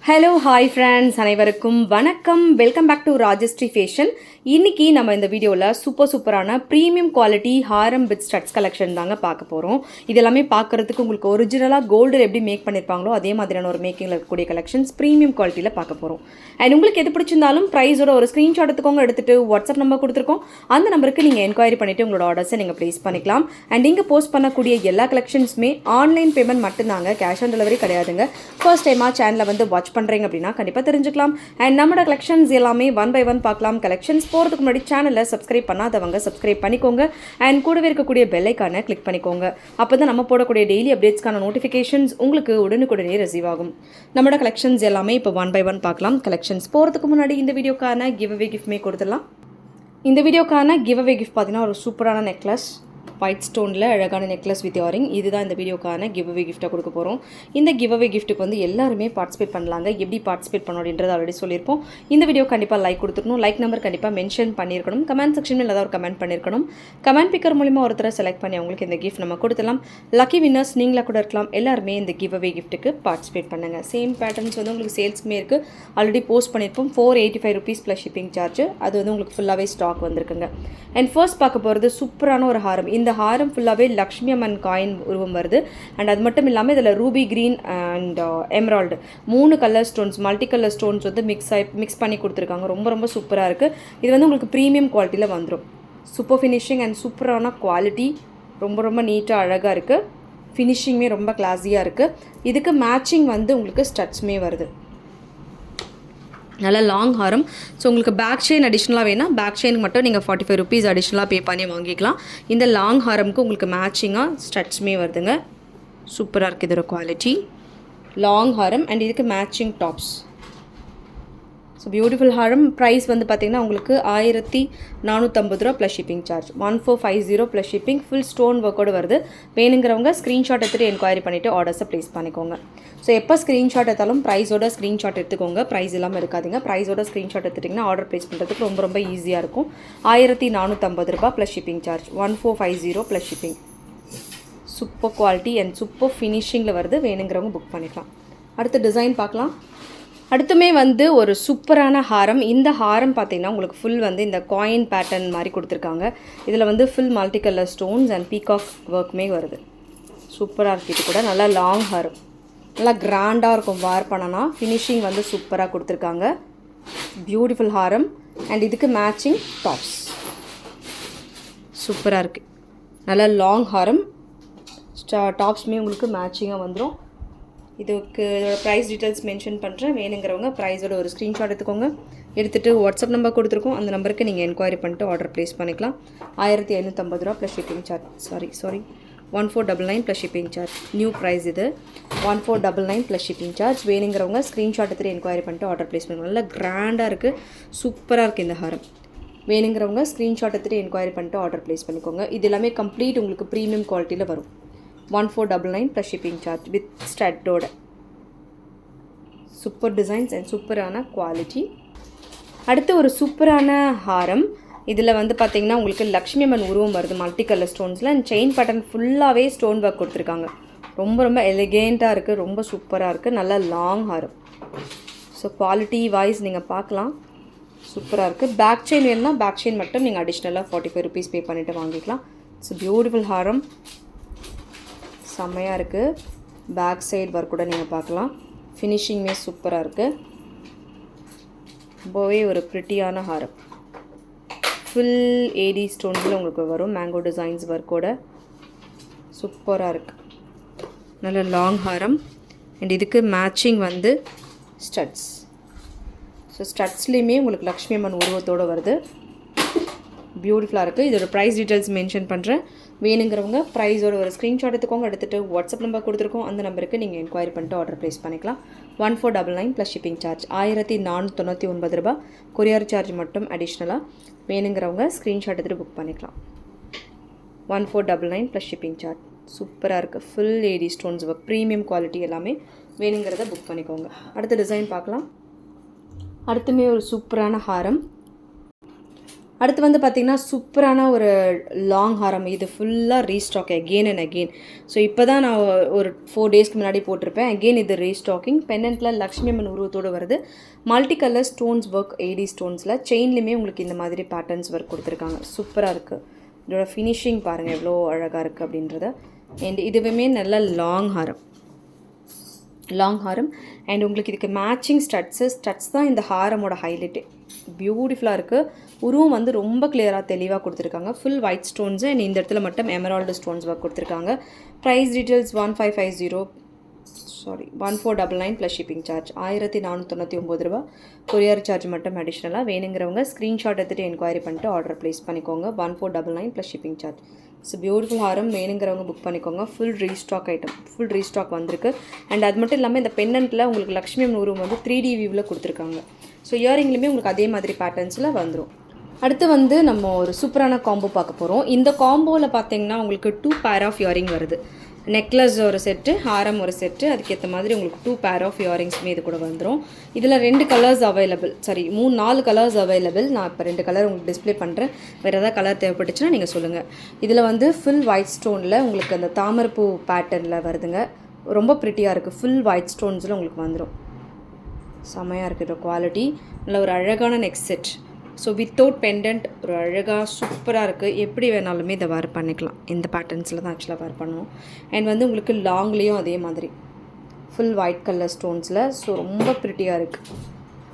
Hello hi friends, அனைவருக்கும் வணக்கம். Welcome back to Rajashree fashion. இன்றைக்கி நம்ம இந்த வீடியோவில் சூப்பரான premium quality haram with studs collection தாங்க பார்க்க போகிறோம். இது எல்லாமே பார்க்குறதுக்கு உங்களுக்கு ஒரிஜினலாக கோல்டு எப்படி மேக் பண்ணியிருப்பாங்களோ அதே மாதிரியான ஒரு மேக்கிங்கில் இருக்கக்கூடிய கலெக்ஷன்ஸ் ப்ரீமியம் குவாலிட்டியில் பார்க்க போகிறோம். அண்ட் உங்களுக்கு எது பிடிச்சிருந்தாலும் ப்ரைஸோட ஒரு ஸ்க்ரீன்ஷாட் எடுத்துக்கோங்க. எடுத்துகிட்டு வாட்ஸ்அப் நம்பர் கொடுத்துருக்கோம், அந்த நம்பருக்கு நீங்கள் என்கொயரி பண்ணிவிட்டு உங்களோட ஆர்டர்ஸை நீங்கள் ப்ளேஸ் பண்ணிக்கலாம். அண்ட் இங்கே போஸ்ட் பண்ணக்கூடிய எல்லா கலெக்ஷன்ஸுமே ஆன்லைன் பேமெண்ட் மட்டும்தாங்க, கேஷ் ஆன் டெலிவரி கிடையாதுங்க. ஃபர்ஸ்ட் டைமாக சேனலை வந்து வாட்ச் பண்ணுறீங்க அப்படின்னா கண்டிப்பாக தெரிஞ்சுக்கலாம். அண்ட் நம்மளோட கலெக்ஷன்ஸ் எல்லாமே ஒன் பை ஒன் பார்க்கலாம். கலெக்ஷன்ஸ் போகிறதுக்கு முன்னாடி சேனலை சப்ஸ்கிரைப் பண்ணாதவங்க சப்ஸ்கிரைப் பண்ணிக்கோங்க. அண்ட் கூடவே இருக்கக்கூடிய பெல் ஐக்கானை கிளிக் பண்ணிக்கோங்க. அப்போ தான் நம்ம போடக்கூடிய டெய்லி அப்டேட்ஸ்க்கான நோட்டிஃபிகேஷன்ஸ் உங்களுக்கு உடனுக்குடனே ரிசீவ் ஆகும். நம்மளோட கலெக்ஷன்ஸ் எல்லாமே இப்போ ஒன் பை ஒன் பார்க்கலாம். கலெக்ஷன்ஸ் போகிறதுக்கு முன்னாடி இந்த வீடியோக்கான கிவ் அவே கிஃப்ட்மே கொடுத்துடலாம். இந்த வீடியோக்கான கிவ் அவே கிஃப்ட் பார்த்தீங்கன்னா ஒரு சூப்பரான நெக்லஸ், ஒயிட் ஸ்டோனில் அழகான நெக்லஸ் வித் இயரிங். இதுதான் இந்த வீடியோக்கான கிவ் அவே கிஃப்ட்டை கொடுக்க போகிறோம். இந்த கிவ் அவே கிஃப்ட்டுக்கு வந்து எல்லாருமே பார்ட்டிசிபேட் பண்ணலாங்க. எப்படி பார்ட்டிசிபேட் பண்ணணும் அப்படின்றது ஆல்ரெடி சொல்லியிருப்போம். இந்த வீடியோ கண்டிப்பாக லைக் கொடுத்துருக்கணும். லைக் நம்பர் கண்டிப்பாக மென்ஷன் பண்ணியிருக்கணும். கமெண்ட் செக்ஷனில் ஏதாவது ஒரு கமெண்ட் பண்ணியிருக்கணும். கமெண்ட் பிக்கர் மூலிமா ஒருத்தரை செலக்ட் பண்ணி அவங்களுக்கு இந்த கிஃப்ட் நம்ம கொடுத்துலாம். லக்கி வின்னர்ஸ் நீங்களாக கூட இருக்கலாம். எல்லாருமே இந்த கிவ் அவே கிஃப்ட்டுக்கு பார்ட்டிசிபேட் பண்ணுங்கள். சேம் பேட்டர்ன்ஸ் வந்து உங்களுக்கு சேல்ஸ்க்குமே இருக்குது, ஆல்ரெடி போஸ்ட் பண்ணியிருப்போம். 485 rupees ப்ளஸ் ஷிப்பிங் சார்ஜ். அது வந்து உங்களுக்கு ஃபுல்லாகவே ஸ்டாக் வந்திருக்குங்க. அண்ட் ஃபர்ஸ்ட் பார்க்க போகிறது சூப்பரான ஒரு ஹாரம். இந்த ஹாரம் ஃபுல்லாகவே லக்ஷ்மி அம்மன் காயின் உருவம் வருது. அண்ட் அது மட்டும் இல்லாமல் இதில் Ruby green and Emerald 3 colour stones, multi colour stones வந்து மிக்ஸ் பண்ணி கொடுத்துருக்காங்க. ரொம்ப சூப்பராக இருக்குது. இது வந்து உங்களுக்கு ப்ரீமியம் குவாலிட்டியில் வந்துடும். சூப்பர் ஃபினிஷிங் அண்ட் சூப்பரான குவாலிட்டி. ரொம்ப நீட்டாக அழகாக இருக்குது. ஃபினிஷிங்குமே ரொம்ப கிளாஸியாக இருக்குது. இதுக்கு மேட்சிங் வந்து உங்களுக்கு ஸ்டட்ஸுமே வருது. நல்லா லாங் ஹாரம். ஸோ உங்களுக்கு பேக் செயின் அடிஷ்னலாக வேணால் பேக் செயினுக்கு மட்டும் நீங்கள் 45 rupees அடிஷ்னலாக பே பண்ணி வாங்கிக்கலாம். இந்த லாங் ஹாரமுக்கு உங்களுக்கு மேட்சிங்காக ஸ்டட்ஸுமே வருதுங்க. சூப்பராக இருக்குது இதோட குவாலிட்டி. லாங் ஹாரம் அண்ட் இதுக்கு மேட்சிங் டாப்ஸ். ஸோ பியூட்டிஃபுல் ஹாரம். ப்ரைஸ் வந்து பார்த்திங்கன்னா உங்களுக்கு 1450 ரூபா plus shipping charge. 1450 plus shipping. Full stone ஒர்க்கோடு வருது. வேணுங்கிறவங்க ஸ்க்ரீன்ஷாட் எடுத்துகிட்டு என்கொயரி பண்ணிவிட்டு ஆர்டர்ஸை ப்ளேஸ் பண்ணிக்கோங்க. ஸோ எப்போ ஸ்க்ரீன்ஷாட் எடுத்தாலும் ப்ரைஸோட ஸ்க்ரீன்ஷாட் எடுத்துக்கோங்க. ப்ரைஸ் இல்லாமல் இருக்காதிங்க. ப்ரைஸோட ஸ்க்ரீன்ஷாட் எடுத்துட்டிங்கன்னா ஆர்டர் ப்ளேஸ் பண்ணுறதுக்கு ரொம்ப ஈஸியாக இருக்கும். 1450 ரூபா plus shipping charge. 1450 plus shipping. Super quality and super ஃபினிஷிங்கில் வருது. வேணுங்கிறவங்க புக் பண்ணிக்கலாம். அடுத்த டிசைன் பார்க்கலாம். அடுத்துமே வந்து ஒரு சூப்பரான ஹாரம். இந்த ஹாரம் பார்த்திங்கன்னா உங்களுக்கு ஃபுல் வந்து இந்த காயின் பேட்டர்ன் மாதிரி கொடுத்துருக்காங்க. இதில் வந்து full multi colour stones and peacock ஒர்க்குமே வருது. சூப்பராக இருக்குது. இது கூட நல்லா லாங் ஹாரம், நல்லா கிராண்டாக இருக்கும். வார் பண்ணனா ஃபினிஷிங் வந்து சூப்பராக கொடுத்துருக்காங்க. பியூட்டிஃபுல் ஹாரம் அண்ட் இதுக்கு மேட்சிங் டாப்ஸ். சூப்பராக இருக்குது. நல்லா லாங் ஹாரம். டாப்ஸுமே உங்களுக்கு மேட்சிங்காக வந்துடும். இதுக்கு இதோட ப்ரைஸ் டீட்டெயில்ஸ் மென்ஷன் பண்ணுறேன். வேணுங்கிறவங்க ப்ரைஸோட ஒரு ஸ்க்ரீன்ஷாட் எடுத்துக்கோங்க. எடுத்துகிட்டு வாட்ஸ்அப் நம்பர் கொடுத்துருக்கோம், அந்த நம்பருக்கு நீங்கள் என்கொயரி பண்ணிட்டு ஆர்டர் ப்ளேஸ் பண்ணிக்கலாம். 1550 ரூபா plus shipping charge. Sorry 1499 plus shipping charge. New price இது. 1499 ப்ளஸ் ஷிப்பிங் சார்ஜ். வேணுங்கிறவங்க ஸ்க்ரீன்ஷாட் எடுத்துகிட்டு என்கொயரி பண்ணிட்டு ஆர்டர் ப்ளேஸ் பண்ணுங்கள். நல்லா கிராண்டாக இருக்குது. சூப்பராக இருக்குது இந்த ஹாரம். வேணுங்கிறவங்க ஸ்க்ரீன்ஷாட் எடுத்துகிட்டு என்கொயரி பண்ணிட்டு ஆர்டர் ப்ளேஸ் பண்ணிக்கோங்க. இது எல்லாமே கம்ப்ளீட் உங்களுக்கு ப்ரீமியம் குவாலிட்டியில் வரும். 1499 ப்ளஸ் ஷிப்பிங் சார்ஜ் வித் ஸ்டட்டோட. சூப்பர் டிசைன்ஸ் அண்ட் சூப்பரான குவாலிட்டி. அடுத்து ஒரு சூப்பரான ஹாரம். இதில் வந்து பார்த்திங்கன்னா உங்களுக்கு லக்ஷ்மி அம்மன் உருவம் வருது மல்டி கலர் ஸ்டோன்ஸில். அண்ட் செயின் பேட்டர்ன் ஃபுல்லாகவே ஸ்டோன் ஒர்க் கொடுத்துருக்காங்க. ரொம்ப எலிகேண்ட்டாக இருக்குது. ரொம்ப சூப்பராக இருக்குது. நல்ல லாங் ஹாரம். ஸோ குவாலிட்டி வைஸ் நீங்கள் பார்க்கலாம். சூப்பராக இருக்குது. பேக் செயின் வேணும்னா பேக் செயின் மட்டும் நீங்கள் அடிஷ்னலாக 45 rupees பே பண்ணிவிட்டு வாங்கிக்கலாம். ஸோ பியூட்டிஃபுல் ஹாரம். செம்மையாக இருக்குது. பேக் சைடு ஒர்க் கூட நீங்கள் பார்க்கலாம். ஃபினிஷிங்குமே சூப்பராக இருக்குது. ரொம்பவே ஒரு ப்ரிட்டியான ஹாரம். ஃபுல் ஏடி ஸ்டோன்ஸில் உங்களுக்கு வரும். மேங்கோ டிசைன்ஸ் ஒர்க்கோட சூப்பராக இருக்குது. நல்ல லாங் ஹாரம் அண்ட் இதுக்கு மேட்சிங் வந்து ஸ்டட்ஸ். ஸோ ஸ்டட்ஸ்லேயுமே உங்களுக்கு லக்ஷ்மி அம்மன் உருவத்தோடு வருது. பியூட்டிஃபுல்லாக இருக்குது. இதோட ப்ரைஸ் டீட்டெயில்ஸ் மென்ஷன் பண்ணுறேன். வேணுங்கிறவங்க ப்ரைஸோட ஒரு ஸ்க்ரீன்ஷாட் எடுத்துக்கோங்க. எடுத்துகிட்டு வாட்ஸ்அப் நம்பர் கொடுத்துருக்கோம், அந்த நம்பருக்கு நீங்கள் என்கொயரி பண்ணிட்டு ஆர்டர் ப்ளேஸ் பண்ணிக்கலாம். 1499 ப்ளஸ் ஷிப்பிங் சார்ஜ். 1499 ரூபா. கொரியர் சார்ஜ் மட்டும் அடிஷ்னலாக. வேணுங்கிறவங்க ஸ்க்ரீன்ஷாட் எடுத்துகிட்டு புக் பண்ணிக்கலாம். 1499 ப்ளஸ் ஷிப்பிங் சார்ஜ். சூப்பராக இருக்குது. Full AD stones work, premium quality எல்லாமே. வேணுங்கிறத புக் பண்ணிக்கோங்க. அடுத்த டிசைன் பார்க்கலாம். அடுத்துமே ஒரு சூப்பரான ஹாரம். அடுத்து வந்து பார்த்திங்கன்னா சூப்பரான ஒரு லாங் ஹாரம். இது ஃபுல்லாக restock again and again. So இப்போ தான் நான் ஒரு 4 டேஸ்க்கு முன்னாடி போட்டிருப்பேன். அகெயின் இது ரீஸ்டாக்கிங். பெண்டன்ட்டில் லக்ஷ்மி அம்மன் உருவத்தோடு வருது. மல்டி கலர் ஸ்டோன்ஸ் ஒர்க், ஏடி ஸ்டோன்ஸில் செயின்லேயுமே உங்களுக்கு இந்த மாதிரி பேட்டர்ன்ஸ் ஒர்க் கொடுத்துருக்காங்க. சூப்பராக இருக்குது. இதோட ஃபினிஷிங் பாருங்கள் எவ்வளோ அழகாக இருக்குது அப்படின்றத. அண்ட் இதுவுமே நல்ல லாங் ஹாரம் அண்ட் உங்களுக்கு இதுக்கு மேட்சிங் ஸ்டட்ஸ் தான் இந்த ஹாரமோட ஹைலைட்டு. பியூட்டிஃபுல்லாக இருக்குது. உருவம் வந்து ரொம்ப கிளியராக தெளிவாக கொடுத்துருக்காங்க. ஃபுல் ஒயிட் ஸ்டோன்ஸு அண்ட் இந்த இடத்துல மட்டும் எமரால்டு ஸ்டோன்ஸ் ஒர்க் கொடுத்துருக்காங்க. Price details 1499 plus shipping charge 1499 ரூபா. கொரியர் சார்ஜ் மட்டும் அடிஷ்னலாக. வேணுங்கிறவங்க ஸ்க்ரீன்ஷாட் எடுத்துகிட்டு என்கொயரி பண்ணிட்டு ஆர்டர் ப்ளேஸ் பண்ணிக்கோங்க. 1499 plus shipping charge. So beautiful ஹாரம் வேணுங்கிறவங்க புக் பண்ணிக்கோங்க. ஃபுல் ரீஸ்டாக் வந்திருக்கு. அண்ட் அது மட்டும் இல்லாமல் இந்த பெண்டன்ட்டில் உங்களுக்கு லக்ஷ்மி அம்மன் உருவம் வந்து 3D வியூவில் கொடுத்துருக்காங்க. ஸோ இயரிங்லேயுமே உங்களுக்கு அதே மாதிரி பேட்டர்ன்ஸில் வந்துடும். அடுத்து வந்து நம்ம ஒரு சூப்பரான காம்போ பார்க்க போகிறோம். இந்த காம்போவில் பார்த்தீங்கன்னா உங்களுக்கு 2 பேர் ஆஃப் இயரிங் வருது. நெக்லஸ் ஒரு செட்டு, ஹாரம் ஒரு செட்டு, அதுக்கேற்ற மாதிரி உங்களுக்கு 2 பேர் ஆஃப் இயரிங்ஸுமே இது கூட வந்துடும். இதில் 2 கலர்ஸ் அவைலபிள், 4 கலர்ஸ் அவைலபிள். நான் இப்போ 2 கலர் உங்களுக்கு டிஸ்பிளே பண்ணுறேன். வேறு ஏதாவது கலர் தேவைப்பட்டுச்சுன்னா நீங்கள் சொல்லுங்கள். இதில் வந்து ஃபுல் ஒயிட் ஸ்டோனில் உங்களுக்கு அந்த தாமரைப்பூ பேட்டர்னில் வருதுங்க. ரொம்ப ப்ரிட்டியாக இருக்குது. ஃபுல் ஒயிட் ஸ்டோன்ஸில் உங்களுக்கு வந்துடும். செம்மையாக இருக்குது குவாலிட்டி. நல்ல ஒரு அழகான neck set. So without pendant ஒரு அழகாக சூப்பராக இருக்குது. எப்படி வேணாலுமே இதை வேர் பண்ணிக்கலாம். இந்த பேட்டர்ன்ஸில் தான் ஆக்சுவலாக வேர் பண்ணணும். அண்ட் வந்து உங்களுக்கு லாங்லேயும் அதே மாதிரி ஃபுல் ஒயிட் கலர் ஸ்டோன்ஸில். ஸோ ரொம்ப ப்ரிட்டியாக இருக்குது.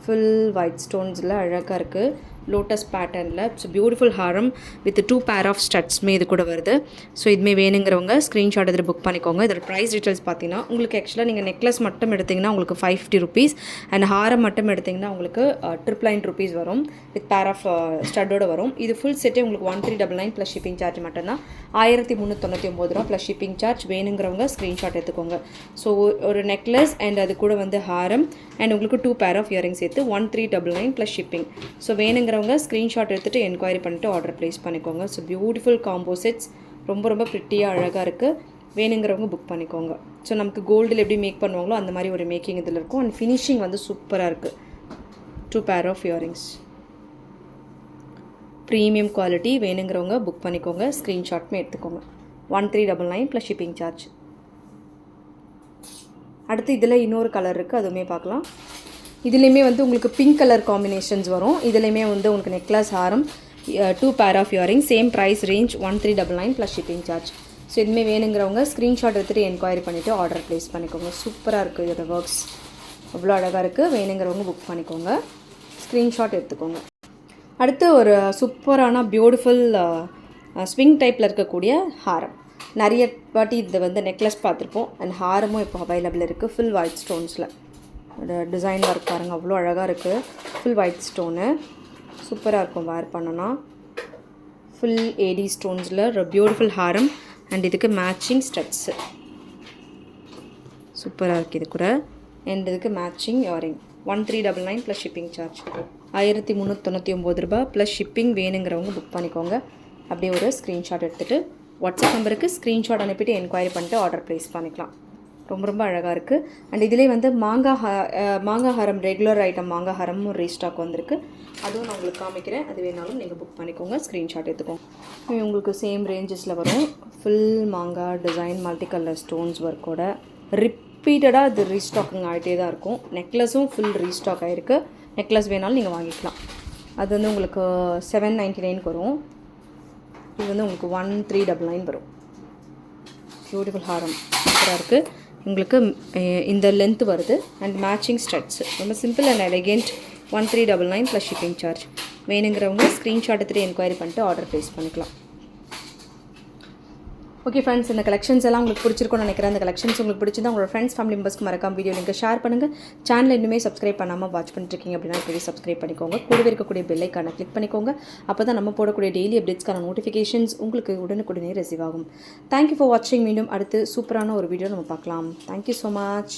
ஃபுல் ஒயிட் ஸ்டோன்ஸில் அழகாக இருக்குது. லோட்டஸ் பேட்டர்னில். So beautiful Haram with 2 pair of ஸ்டட்ஸ்மே இது கூட வருது. ஸோ இதுமே வேணுங்கிறவங்க ஸ்க்ரீன்ஷாட் எடுத்து புக் பண்ணிக்கோங்க. இதோட ப்ரைஸ் டீட்டெயில்ஸ் பார்த்தீங்கன்னா உங்களுக்கு ஆக்சுவலாக நீங்கள் நெக்லஸ் மட்டும் எடுத்திங்கன்னா உங்களுக்கு 550 ருபீஸ் அண்ட் ஹாரம் மட்டும் எடுத்திங்கன்னா உங்களுக்கு 999 ருபீஸ் வரும். வித் பேர் ஆஃப் ஸ்டட்டோடு வரும். இது ஃபுல் செட்டே உங்களுக்கு 1399 ப்ளஸ் ஷிப்பிங் சார்ஜ் மட்டும்தான் 1399 ரூபா ப்ளஸ் ஷிப்பிங் சார்ஜ். வேணுங்கிறவங்க ஸ்க்ரீன்ஷாட் எடுத்துக்கோங்க. ஸோ ஒரு நெக்லஸ் அண்ட் அது கூட வந்து ஹாரம் அண்ட் உங்களுக்கு 2 பேர் ஆஃப் இயரிங் சேர்த்து 1399 ப்ளஸ் ஷிப்பிங். ஸோ வேணுங்கிறவங்க ஸ்க்ரீன்ஷாட் எடுத்துகிட்டு என்கொயரி பண்ணிட்டு ஆர்டர் ப்ளேஸ் பண்ணிக்கோங்க. ஸோ பியூட்டிஃபுல் காம்போ செட்ஸ் ரொம்ப ப்ரிட்டியாக அழகாக இருக்குது. வேணுங்கிறவங்க புக் பண்ணிக்கோங்க. ஸோ நமக்கு கோல்டில் எப்படி மேக் பண்ணுவாங்களோ அந்த மாதிரி ஒரு மேக்கிங் இதில் இருக்கும். அண்ட் ஃபினிஷிங் வந்து சூப்பராக இருக்குது. 2 pair of earrings premium quality. வேணுங்கிறவங்க புக் பண்ணிக்கோங்க. ஸ்க்ரீன்ஷாட்மே எடுத்துக்கோங்க. 1399 ப்ளஸ் ஷிப்பிங் சார்ஜ். அடுத்து இதில் இன்னொரு கலர் இருக்குது, அதுவுமே பார்க்கலாம். இதுலேயுமே வந்து உங்களுக்கு பிங்க் கலர் காம்பினேஷன்ஸ் வரும். இதுலேயுமே வந்து உங்களுக்கு necklace, haram, 2 pair of earring. Same price range 1399 plus shipping charge. So இதுவுமே வேணுங்கிறவங்க ஸ்க்ரீன்ஷாட் எடுத்துகிட்டு என்கொயரி பண்ணிவிட்டு ஆர்டர் ப்ளேஸ் பண்ணிக்கோங்க. சூப்பராக இருக்குது. இதோட ஒர்க்ஸ் அவ்வளோ அழகாக இருக்குது. வேணுங்கிறவங்க புக் பண்ணிக்கோங்க. ஸ்க்ரீன்ஷாட் எடுத்துக்கோங்க. அடுத்து ஒரு சூப்பரான பியூட்டிஃபுல் ஸ்விங் டைப்பில் இருக்கக்கூடிய ஹாரம். நிறைய வாட்டி இது வந்து நெக்லஸ் பார்த்துருப்போம். அண்ட் ஹாரமும் இப்போ அவைலபிள் இருக்குது. ஃபுல் ஒயிட் ஸ்டோன்ஸில் டிசைன் ஒர்க் பாருங்கள், அவ்வளோ அழகாக இருக்குது. ஃபுல் ஒயிட் ஸ்டோனு சூப்பராக இருக்கும் வேர் பண்ணோன்னா. ஃபுல் ஏடி ஸ்டோன்ஸில் ஒரு பியூட்டிஃபுல் ஹாரம் அண்ட் இதுக்கு மேட்சிங் ஸ்டட்ஸு சூப்பராக இருக்குது. இது கூட அண்ட் இதுக்கு matching earring 1399 plus shipping charge 1399 ரூபா ப்ளஸ் ஷிப்பிங். வேணுங்கிறவங்க புக் பண்ணிக்கோங்க. அப்படியே ஒரு ஸ்க்ரீன்ஷாட் எடுத்துகிட்டு வாட்ஸ்அப் நம்பருக்கு ஸ்க்ரீன்ஷாட் அனுப்பிட்டு என்கொயரி பண்ணிட்டு ஆர்டர் ப்ளேஸ் பண்ணிக்கலாம். ரொம்ப அழகாக இருக்குது. அண்ட் இதிலே வந்து மாங்காய் ஹாரம், ரெகுலர் ஐட்டம் மாங்காய் ஹாரமும் ரீஸ்டாக் வந்திருக்கு. அதுவும் நான் உங்களுக்கு காமிக்கிறேன். அது வேணாலும் நீங்கள் புக் பண்ணிக்கோங்க. ஸ்க்ரீன்ஷாட் எடுத்துக்கோங்க. உங்களுக்கு சேம் ரேஞ்சஸில் வரும். ஃபுல் மாங்காய் டிசைன் மல்டி கலர் ஸ்டோன்ஸ் ஒர்க்கோட ரிப்பீட்டடாக இது ரீஸ்டாக்கிங் ஆகிட்டே தான் இருக்கும். நெக்லஸும் ஃபுல் ரீஸ்டாக் ஆகிருக்கு. நெக்லஸ் வேணாலும் நீங்கள் வாங்கிக்கலாம். அது வந்து உங்களுக்கு 799 வரும். இது வந்து உங்களுக்கு 1399 வரும். பியூட்டிஃபுல் ஹாரம் சூப்பராக இருக்குது. உங்களுக்கு இந்த லென்த் வருது அண்ட் மேட்சிங் ஸ்டட்ஸ். ரொம்ப simple and elegant. 1399 plus shipping charge. வேணுங்கிறவங்க ஸ்க்ரீன்ஷாட் எடுத்துகிட்டு என்கொயரி பண்ணிட்டு ஆர்டர் ப்ளேஸ் பண்ணிக்கலாம். ஓகே ஃப்ரெண்ட்ஸ், இந்த கலெக்ஷன்ஸ் எல்லாம் உங்களுக்கு பிடிச்சிருக்கும்னு நினைக்கிறேன். இந்த கலெக்ஷன்ஸ் உங்களுக்கு பிடிச்சிருந்தா உங்களோட ஃப்ரெண்ட்ஸ் ஃபேமிலி மெம்பர்ஸ்க்கு மறக்காம வீடியோ லிங்க் ஷேர் பண்ணுங்கள். சேனல் இன்னுமே சப்ஸ்கிரைப் பண்ணாமல் வாட்ச் பண்ணிருக்கீங்க அப்படின்னா இப்போவே சப்ஸ்கிரைப் பண்ணிக்கோங்க. கூடவே இருக்கக்கூடிய பெல் ஐக்கானை கிளிக் பண்ணிக்கோங்க. அப்போ தான் நம்ம போடக்கூடிய டெய்லி அப்டேட்ஸ்க்கான நோட்டிஃபிகேஷன்ஸ் உங்களுக்கு உடனுக்குடனே ரிசீவ் ஆகும். தேங்க்யூ ஃபார் வாட்சிங். மீண்டும் அடுத்து சூப்பரான ஒரு வீடியோ நம்ம பார்க்கலாம். Thank you so much.